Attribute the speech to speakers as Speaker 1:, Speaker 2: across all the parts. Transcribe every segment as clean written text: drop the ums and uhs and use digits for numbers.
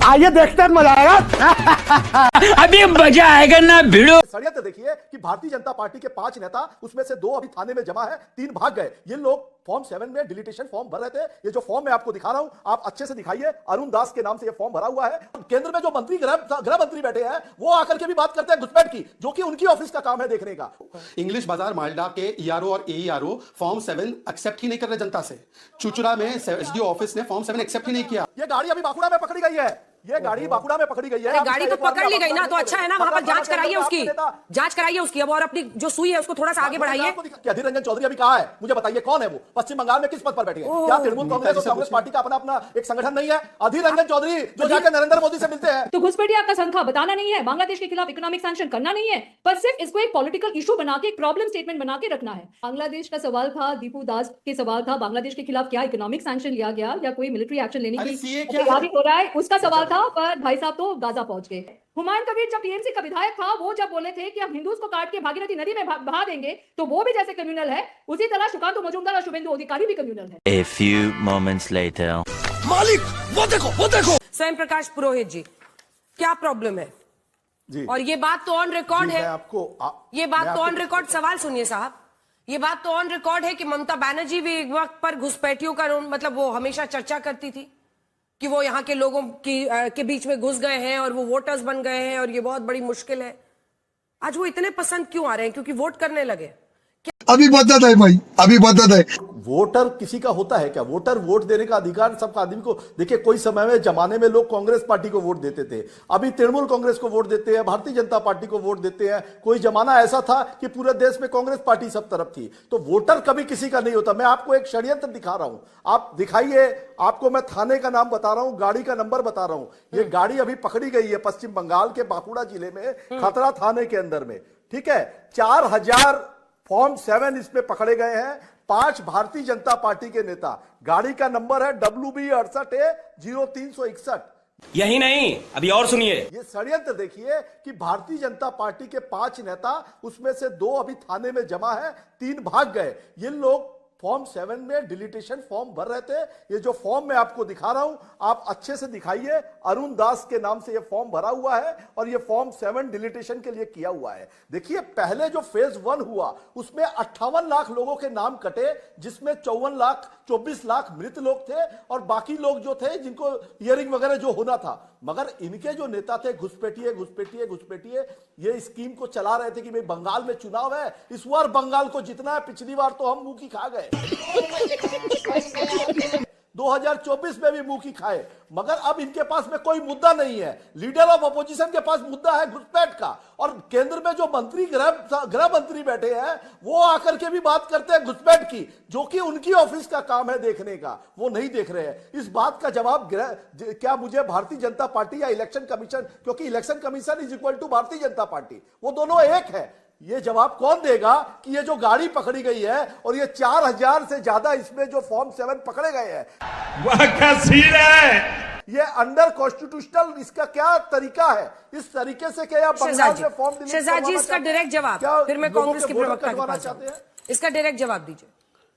Speaker 1: आइए देखते हैं, मजा आएगा।
Speaker 2: अभी मजा आएगा ना भिड़ो।
Speaker 3: षड्यंत्र देखिए कि भारतीय जनता पार्टी के 5 नेता, उसमें से 2 अभी थाने में जमा है, 3 भाग गए। ये लोग फॉर्म 7 में डिलीटेशन फॉर्म भर रहे थे। ये जो फॉर्म मैं आपको दिखा रहा हूं, आप अच्छे से दिखाइए, अरुण दास के नाम से ये फॉर्म भरा हुआ है। केंद्र में जो मंत्री गृह मंत्री बैठे हैं, वो आकर के भी बात करते हैं घुसपैठ की, जो कि उनकी ऑफिस का काम है देखने का।
Speaker 4: इंग्लिश बाजार मालडा के ईआरओ और एईआरओ फॉर्म 7 एक्सेप्ट ही नहीं कर रहे जनता से। चुचुरा में एसडीओ ऑफिस ने फॉर्म 7 एक्सेप्ट ही नहीं किया।
Speaker 3: ये गाड़ी अभी बाकुड़ा में पकड़ी गई है। ये गाड़ी बाकुड़ा में पकड़ी गई है।
Speaker 5: गाड़ी तो पकड़ ली गई ना, तो अच्छा है ना, वहां पर जांच कराइए उसकी, जांच कराइए उसकी अब, और अपनी जो सुई है उसको थोड़ा सा आगे बढ़ाइए।
Speaker 3: अधीर रंजन चौधरी अभी कहाँ है, मुझे बताइए, कौन है वो? पश्चिम बंगाल में किस पद पर बैठे हैं? क्या तृणमूल कांग्रेस और कांग्रेस पार्टी का अपना एक संगठन नहीं है? अधीर रंजन चौधरी जो जाकर नरेंद्र मोदी से मिलते हैं।
Speaker 6: तो घुसपैठिया का संख्या बताना नहीं है, बांग्लादेश के खिलाफ इकोनॉमिक सैंक्शन करना नहीं है, पर सिर्फ इसको एक पॉलिटिकल इशू बना के, एक प्रॉब्लम स्टेटमेंट बना के रखना है। बांग्लादेश का सवाल था, दीपू दास के सवाल था, बांग्लादेश के खिलाफ क्या इकोनॉमिक सैंक्शन लिया गया या कोई मिलिट्री एक्शन लेने की तैयारी हो रहा है, उसका सवाल था। पर भाई साहब तो गाजा पहुंच गए। हुमायूं कबीर जब टीएमसी का विधायक था, वो जब बोले थे कि हम हिंदूज को काट के भागीरथी नदी में बहा देंगे, तो वो भी जैसे कम्युनल है, उसी तरह सुकांतु मजूमदार और शुभेंदु अधिकारी भी कम्युनल है।
Speaker 2: A few moments later.
Speaker 1: मालिक वो देखो।
Speaker 5: स्वयं प्रकाश पुरोहित जी, क्या प्रॉब्लम है
Speaker 3: जी।
Speaker 5: और ये बात तो ऑन रिकॉर्ड है, ये बात तो ऑन रिकॉर्ड, सवाल सुनिए साहब, ये बात तो ऑन रिकॉर्ड है कि ममता बनर्जी भी एक वक्त पर घुसपैठियों का मतलब वो हमेशा चर्चा करती थी कि वो यहाँ के लोगों के बीच में घुस गए हैं और वो वोटर्स बन गए हैं और ये बहुत बड़ी मुश्किल है। आज वो इतने पसंद क्यों आ रहे हैं? क्योंकि वोट करने लगे।
Speaker 1: अभी बदत है भाई, अभी बदत है।
Speaker 3: वोटर किसी का होता है क्या? वोटर वोट देने का अधिकार सबका आदमी को। देखिए, कोई समय में जमाने में लोग कांग्रेस पार्टी को वोट देते थे, अभी तृणमूल कांग्रेस को वोट देते हैं, भारतीय जनता पार्टी को वोट देते हैं। कोई जमाना ऐसा था कि पूरे देश में कांग्रेस पार्टी सब तरफ थी। तो वोटर कभी किसी का नहीं होता। मैं आपको एक षड्यंत्र दिखा रहा हूं, आप दिखाइए। आपको मैं थाने का नाम बता रहा हूं, गाड़ी का नंबर बता रहा हूं। ये गाड़ी अभी पकड़ी गई है पश्चिम बंगाल के बांकुड़ा जिले में, खतरा थाने के अंदर में। ठीक है, 4000 फॉर्म 7 इसमें पकड़े गए हैं। 5 भारतीय जनता पार्टी के नेता। गाड़ी का नंबर है WB68A0361।
Speaker 7: यही नहीं, अभी और सुनिए।
Speaker 3: ये षड्यंत्र देखिए कि भारतीय जनता पार्टी के 5 नेता, उसमें से 2 अभी थाने में जमा है, 3 भाग गए। ये लोग फॉर्म 7 में डिलीटेशन फॉर्म भर रहे थे। ये जो फॉर्म मैं आपको दिखा रहा हूं, आप अच्छे से दिखाइए, अरुण दास के नाम से ये फॉर्म भरा हुआ है और ये फॉर्म 7 डिलीटेशन के लिए किया हुआ है। देखिए, पहले जो फेज 1 हुआ, उसमें 58 लाख लोगों के नाम कटे, जिसमें 24 लाख मृत लोग थे और बाकी लोग जो थे जिनको हियरिंग वगैरह जो होना था। मगर इनके जो नेता थे, घुसपैठिए ये स्कीम को चला रहे थे कि भाई बंगाल में चुनाव है, इस बार बंगाल को जितना है, पिछली बार तो हम मुंह की खा गए। 2024 में भी मुंह की खाए। मगर अब इनके पास में कोई मुद्दा नहीं है। लीडर ऑफ अपोजिशन के पास मुद्दा है घुसपैठ का, और केंद्र में जो मंत्री गृह मंत्री बैठे हैं, वो आकर के भी बात करते हैं घुसपैठ की, जो कि उनकी ऑफिस का काम है देखने का। वो नहीं देख रहे हैं। इस बात का जवाब क्या मुझे भारतीय जनता पार्टी या इलेक्शन कमीशन, क्योंकि election commission is equal to Bharatiya Janata party, वो दोनों एक है, ये जवाब कौन देगा कि ये जो गाड़ी पकड़ी गई है और ये 4000 से ज्यादा इसमें जो फॉर्म 7 पकड़े गए हैं,
Speaker 7: वह क्या सीन है?
Speaker 3: ये अंडर कॉन्स्टिट्यूशनल इसका क्या तरीका है? इस तरीके से क्या बंगाल में फॉर्म
Speaker 5: शहजाद जी, इसका डायरेक्ट जवाब, फिर मैं कांग्रेस के प्रवक्ता के पास जाऊं। इसका डायरेक्ट जवाब दीजिए।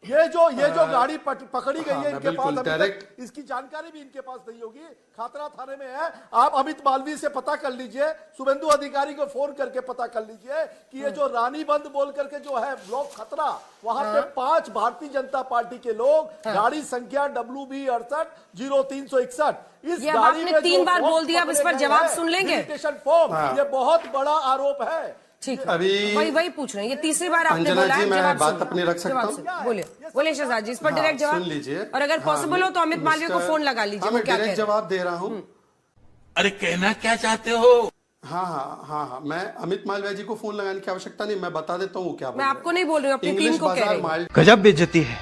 Speaker 3: ये जो गाड़ी पकड़ी गई है, इनके पास डायरेक्ट इसकी जानकारी भी इनके पास नहीं होगी। खातरा थाने में है। आप अमित मालवीय से पता कर लीजिए, शुभेंदु अधिकारी को फोन करके पता कर लीजिए कि ये जो रानीबंद बोल करके जो है ब्लॉक खतरा, वहां पे 5 भारतीय जनता पार्टी के लोग, गाड़ी संख्या WB680361, इस गाड़ी में
Speaker 5: 3 बार बोल दिया। अब इस पर जवाब सुन लेंगे।
Speaker 3: फॉर्म, ये बहुत बड़ा आरोप है।
Speaker 5: ठीक है, अभी वही पूछ रहे हैं। ये तीसरी बार आपने बोला है।
Speaker 4: मैं बात अपनी रख सकता हूँ?
Speaker 5: बोलिए शहजाद जी, इस पर डायरेक्ट जवाब
Speaker 4: सुन लीजिए,
Speaker 5: और अगर पॉसिबल हो तो अमित मालवीय को फोन लगा लीजिए।
Speaker 4: मैं डायरेक्ट जवाब दे रहा हूँ।
Speaker 7: अरे कहना क्या चाहते हो?
Speaker 4: हाँ, मैं अमित मालवीय जी को फोन लगाने की आवश्यकता नहीं, मैं बता देता हूँ क्या।
Speaker 5: मैं आपको नहीं बोल रही हूँ, अपनी टीम को कह रही हूँ।
Speaker 2: गजब बेइज्जती है।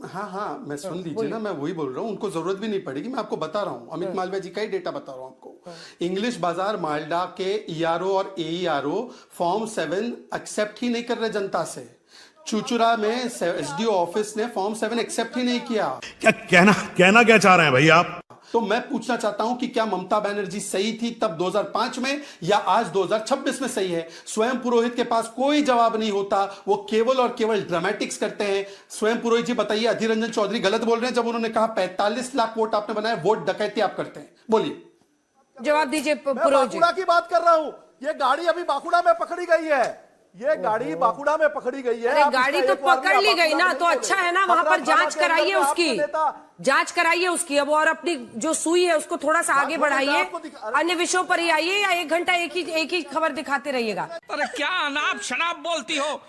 Speaker 4: हाँ, मैं सुन लीजिए ना, मैं वही बोल रहा हूँ। उनको जरूरत भी नहीं पड़ेगी, मैं आपको बता रहा हूँ। अमित मालवीय जी का ही डेटा बता रहा हूँ आपको। इंग्लिश बाजार मालडा के ईआरओ और एईआरओ फॉर्म 7 एक्सेप्ट ही नहीं कर रहे जनता से। चुचुरा में एसडीओ ऑफिस ने फॉर्म 7 एक्सेप्ट ही नहीं किया।
Speaker 8: क्या कहना क्या चाह रहे हैं भाई आप?
Speaker 4: तो मैं पूछना चाहता हूं कि क्या ममता बनर्जी सही थी तब 2005 में या आज 2026 में सही है? स्वयं पुरोहित के पास कोई जवाब नहीं होता, वो केवल और केवल ड्रामेटिक्स करते हैं। स्वयं पुरोहित जी बताइए, अधीर रंजन चौधरी गलत बोल रहे हैं जब उन्होंने कहा 45 लाख वोट आपने बनाए, वोट डकैती आप करते हैं? बोलिए,
Speaker 5: जवाब दीजिए
Speaker 3: मैं
Speaker 5: पुरोहित जी।
Speaker 3: बांकुड़ा की बात कर रहा हूं। ये गाड़ी अभी बांकुड़ा में पकड़ी गई है, ये गाड़ी बांकुड़ा में पकड़ी गई है।
Speaker 5: अरे
Speaker 3: आप
Speaker 5: गाड़ी
Speaker 3: इसका
Speaker 5: तो
Speaker 3: एक बार
Speaker 5: पकड़
Speaker 3: भी
Speaker 5: ली
Speaker 3: आप
Speaker 5: गई ना,
Speaker 3: नहीं
Speaker 5: तो
Speaker 3: बोले।
Speaker 5: अच्छा है ना, वहां पर
Speaker 3: खतरा
Speaker 5: जांच
Speaker 3: थाना के
Speaker 5: कराइए
Speaker 3: अंदर
Speaker 5: उसकी,
Speaker 3: आपके नेता-
Speaker 5: जांच कराइए उसकी अब, और अपनी जो सुई है उसको थोड़ा सा आगे बढ़ाइए, अन्य विषयों पर ही आइए, या 1 घंटा एक ही खबर दिखाते रहिएगा।
Speaker 7: अरे क्या अनाप शनाप बोलती हो?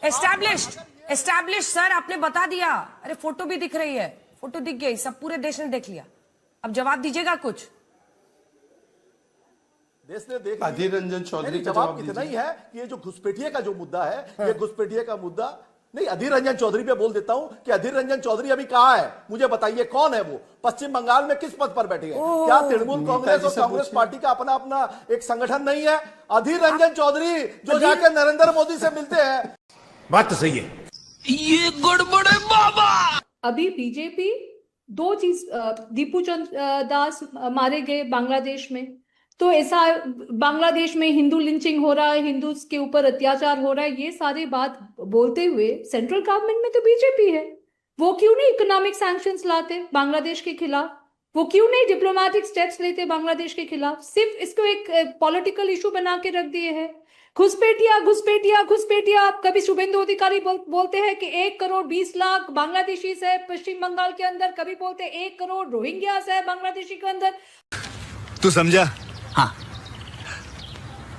Speaker 5: एस्टैब्लिश्ड सर, आपने बता दिया। अरे फोटो भी दिख रही है, फोटो दिख गई, सब पूरे देश ने देख लिया। अब जवाब दीजिएगा कुछ।
Speaker 3: देश ने देख
Speaker 4: अधीर रंजन चौधरी का
Speaker 3: जवाब
Speaker 4: जवाब
Speaker 3: इतना ही
Speaker 4: दीजिए।
Speaker 3: है कि ये जो घुसपैठिए का जो मुद्दा है, ये घुसपैठिए का मुद्दा नहीं। अधीर रंजन चौधरी पे बोल देता हूं कि अधीर रंजन चौधरी अभी कहां है, मुझे बताइए कौन है वो? पश्चिम बंगाल में किस पद पर बैठे हैं? क्या तृणमूल कांग्रेस और कांग्रेस पार्टी का अपना अपना एक संगठन नहीं है? अधीर रंजन चौधरी जो जाके नरेंद्र मोदी से मिलते हैं।
Speaker 7: बात तो सही है। ये गड़बड़ है बाबा।
Speaker 6: अभी बीजेपी 2 चीज, दीपू चंद दास मारे गए बांग्लादेश में, तो ऐसा बांग्लादेश में हिंदू लिंचिंग हो रहा है, हिंदू के ऊपर अत्याचार हो रहा है, ये सारी बात बोलते हुए सेंट्रल गवर्नमेंट में तो बीजेपी है, वो क्यों नहीं इकोनॉमिक सैंक्शंस लाते बांग्लादेश के खिलाफ? वो क्यों नहीं डिप्लोमेटिक स्टेप्स लेते बांग्लादेश के खिलाफ? सिर्फ इसको एक पॉलिटिकल इशू बना के रख दिए है। घुसपैठिया घुसपैठिया घुसपैठिया। आप कभी शुभेंदु अधिकारी बोलते हैं कि 1 करोड़ 20 लाख बांग्लादेशी है पश्चिम बंगाल के अंदर, कभी बोलते 1 करोड़ रोहिंग्या है बांग्लादेशी के अंदर।
Speaker 1: तू समझा? हाँ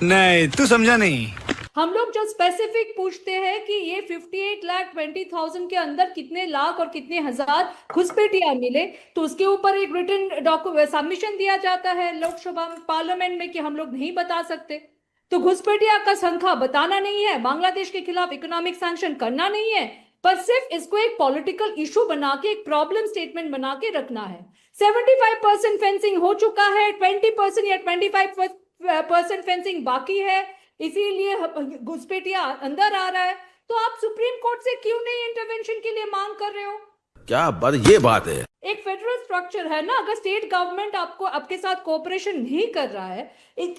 Speaker 1: नहीं, तू समझा नहीं।
Speaker 6: हम लोग जो स्पेसिफिक पूछते हैं कि ये 58,20,000 के अंदर कितने लाख और कितने हजार घुसपैठिया मिले, तो उसके ऊपर एक रिटन सबमिशन दिया जाता है लोकसभा में, पार्लियामेंट में, कि हम लोग नहीं बता सकते। तो घुसपैठिया का संख्या बताना नहीं है, बांग्लादेश के खिलाफ इकोनॉमिक सैंक्शन करना नहीं है, पर सिर्फ इसको एक पॉलिटिकल इशू बना के, एक प्रॉब्लम स्टेटमेंट बना के रखना है। 75% फेंसिंग हो चुका है, 20% या 25% फेंसिंग बाकी है, इसीलिए घुसपैठिया अंदर आ रहा है। तो आप सुप्रीम कोर्ट से क्यों नहीं इंटरवेंशन के लिए मांग कर रहे हो?
Speaker 7: क्या बात, ये बात है।
Speaker 6: एक फेडरल स्ट्रक्चर है ना, अगर स्टेट गवर्नमेंट आपके साथ कोऑपरेशन नहीं कर रहा है,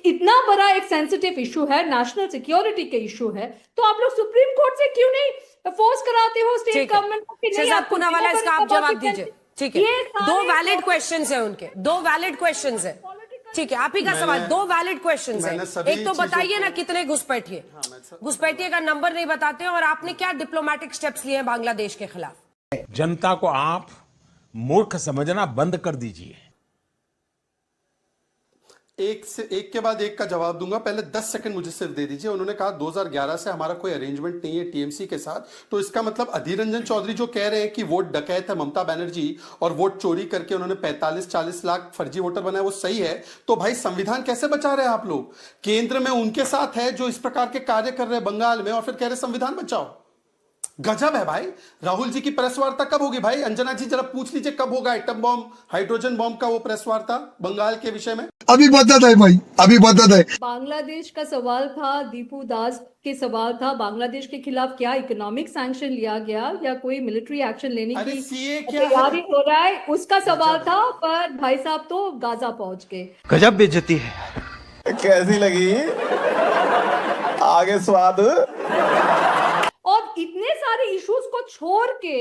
Speaker 6: इतना बड़ा एक सेंसिटिव इशू है, नेशनल सिक्योरिटी के इशू है, तो आप लोग सुप्रीम कोर्ट से क्यों नहीं फोर्स कराते हो स्टेट गवर्नमेंट को?
Speaker 5: शहजाद पूनावाला, इसका आप जवाब दीजिए। ठीक है, 2 वैलिड क्वेश्चंस है उनके, 2 वैलिड क्वेश्चंस है। ठीक है, आप ही का सवाल, 2 वैलिड क्वेश्चंस है। एक तो बताइए ना कितने घुसपैठिए, घुसपैठिए का नंबर नहीं बताते, और आपने क्या डिप्लोमेटिक स्टेप्स लिए हैं बांग्लादेश के खिलाफ?
Speaker 7: जनता को आप मूर्ख समझना बंद कर दीजिए।
Speaker 4: एक के बाद एक का जवाब दूंगा, पहले 10 सेकंड मुझे सिर्फ दे दीजिए। उन्होंने कहा 2011 से हमारा कोई अरेंजमेंट नहीं है टीएमसी के साथ, तो इसका मतलब अधीर रंजन चौधरी जो कह रहे हैं कि वोट डकैत है ममता बनर्जी और वोट चोरी करके उन्होंने 45-40 लाख फर्जी वोटर बनाए, वो सही है? तो भाई संविधान कैसे बचा रहे हैं आप लोग? केंद्र में उनके साथ है जो इस प्रकार के कार्य कर रहे हैं बंगाल में, और फिर कह रहे संविधान बचाओ। गजब है भाई। राहुल जी की प्रेस वार्ता कब होगी भाई? अंजना जी जरा पूछ लीजिए कब होगा एटम बॉम्ब, हाइड्रोजन बॉम्ब का वो प्रेस वार्ता बंगाल के विषय में?
Speaker 1: अभी बदत है भाई, अभी बदत है।
Speaker 6: बांग्लादेश का सवाल था, दीपू दास के सवाल था, बांग्लादेश के खिलाफ क्या इकोनॉमिक सैंक्शन लिया गया या कोई मिलिट्री एक्शन लेने
Speaker 4: अरे
Speaker 6: की
Speaker 4: सीए क्या
Speaker 6: तैयारी
Speaker 4: है?
Speaker 6: हो रहा है, उसका सवाल था। पर भाई साहब तो गाजा पहुंच गए।
Speaker 2: गजब बेइज्जती है।
Speaker 8: कैसी लगी? आगे स्वाद।
Speaker 6: और इतने सारे इश्यूज को छोड़ के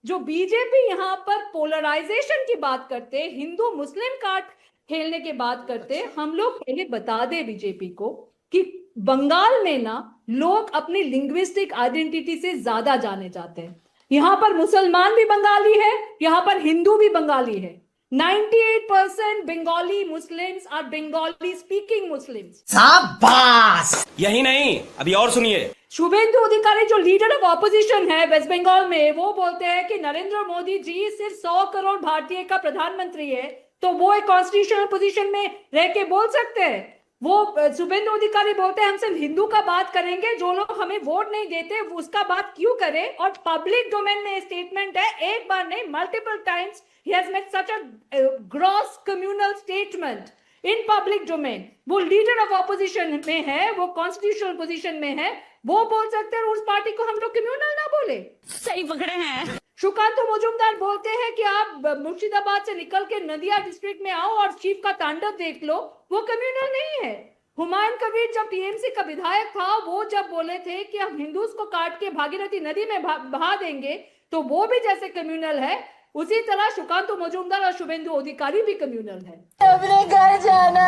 Speaker 6: जो बीजेपी यहाँ पर पोलराइजेशन की बात करते, हिंदू मुस्लिम कार्ड खेलने की बात करते, हम लोग पहले बता दे बीजेपी को कि बंगाल में ना लोग अपनी लिंग्विस्टिक आइडेंटिटी से ज्यादा जाने जाते हैं। यहाँ पर मुसलमान भी बंगाली है, यहाँ पर हिंदू भी बंगाली है। 98% Bengali Muslims are Bengali speaking Muslims.
Speaker 2: शाबाश।
Speaker 7: यही नहीं, अभी और सुनिए।
Speaker 6: शुभेंदु अधिकारी जो लीडर ऑफ ऑपोजिशन है वेस्ट बंगाल में, वो बोलते हैं कि नरेंद्र मोदी जी सिर्फ 100 करोड़ भारतीय का प्रधानमंत्री है, तो वो एक कॉन्स्टिट्यूशनल पोजीशन में रह के बोल सकते हैं। वो शुभेंदु अधिकारी बोलते हैं हम सिर्फ हिंदू का बात करेंगे, जो लोग हमें वोट नहीं देते उसका बात क्यों करें? और पब्लिक डोमेन में स्टेटमेंट है, एक बार नहीं multiple times he has made such a gross communal statement in public domain। वो लीडर ऑफ ऑपोजिशन में है, वो कॉन्स्टिट्यूशनल पोजीशन में है, वो बोल सकते हैं, उस पार्टी को हम लोग कम्युनल ना बोले।
Speaker 5: सही पकड़े हैं।
Speaker 6: सुकांत मजूमदार बोलते हैं कि आप मुर्शिदाबाद से निकल के नदिया डिस्ट्रिक्ट में आओ और चीफ का तांडव देख लो, वो कम्युनल नहीं है। हुमायूं कबीर जब टीएमसी का विधायक था, वो जब बोले थे कि हम हिंदूज को काट के भागीरथी नदी में बहा देंगे, तो वो भी जैसे कम्युनल है, उसी तरह सुकांत मजूमदार और शुभेंदु अधिकारी भी कम्युनल है।
Speaker 9: अपने घर जाना